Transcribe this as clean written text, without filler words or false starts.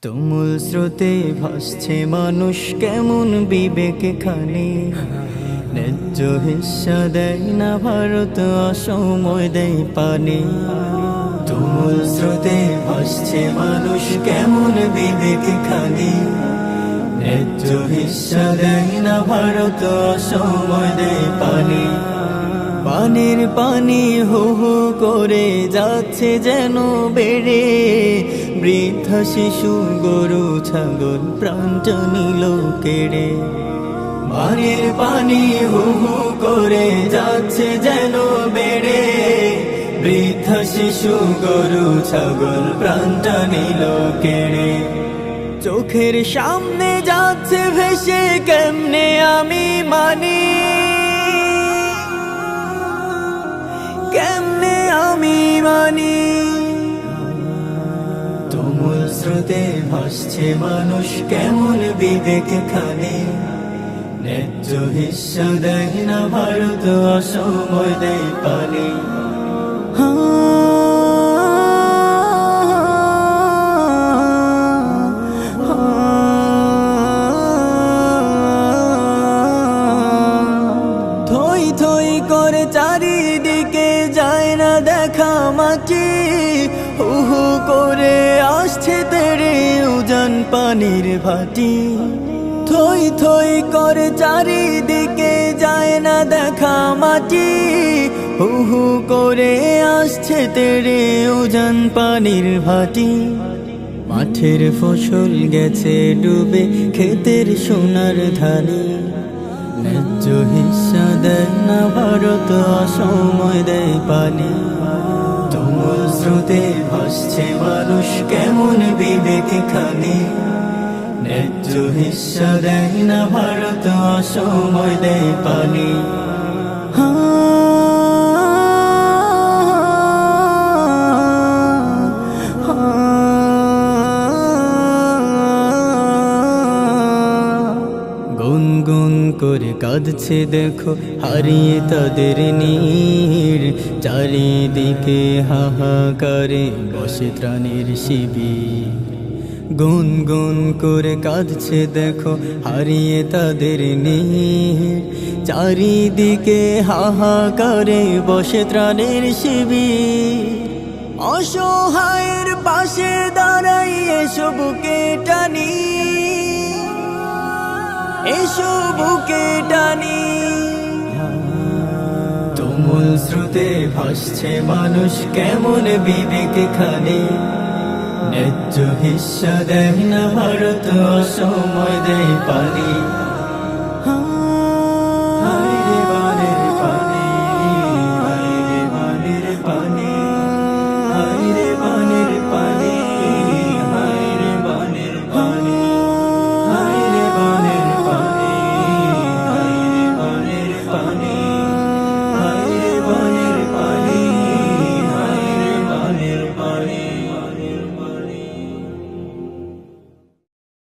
তুমুল স্রোতে ভাসছে মানুষ কেমন বিবেকে খানে, ন্যায্য হিস্সা দেয় না ভারত, অসময় দেয় পানে। তুমুল স্রোতে ভাসছে মানুষ কেমন বিবেকে খানে, ন্যায্য হিস্সা দেয় না ভারত, অসময় দেয় পানে। পানির পানি হো হো করে যাচ্ছে যেন বেড়ে, বৃদ্ধা শিশু গরু ছাগল প্রাণটা নিল কেড়ে। পানির পানি হো হো করে যাচ্ছে যেন বেড়ে, বৃদ্ধা শিশু গরু ছাগল প্রাণটা নিল কেড়ে। চোখের সামনে যাচ্ছে ভেসে, কেমনে আমি মানি, কেমনে আমি মানি। তুমুল স্রোতে ভাসছে মানুষ কেমন বিবেকে খানে, ন্যায্য হিস্সা দেয় না ভারত, অসময় দেয় পানে। থই থই করে চারিদিকে যায় না দেখা মাটি, হু হু করে আসছে তেরে উজান পানির ভাটি। থই থই করে চারিদিকে যায় না দেখা মাটি, হু হু করে আসছে তেরে উজান পানির ভাটি। মাঠের ফসল গেছে ডুবে, ক্ষেতের সোনার ধানে, ন্যায্য হিস্সা দেয় না ভারত, অসময় দেয় পানি। তুমুল স্রোতে ভাসছে মানুষ কেমন বিবেকে খানে, ন্যায্য হিস্সা দেয় না ভারত, অসময় দেয় পানি। গুনগুন করে কাঁদছে দেখো হারিয়ে তাদের নীর, চারিদিকে হাহাকারে বসে ত্রাণের শিবির। গুনগুন করে কাঁদছে দেখো হারিয়ে তাদের নীর, চারিদিকে হাহাকারে বসে ত্রাণের শিবির। অসহায়ের পাশে দাঁড়াই এসো বুকে টানি, এসো বুকে টানি। তুমুল স্রোতে ভাসছে মানুষ কেমন বিবেকে খানে, ন্যায্য হিস্সা দেয় না ভারত, অসময় দেয় পানি।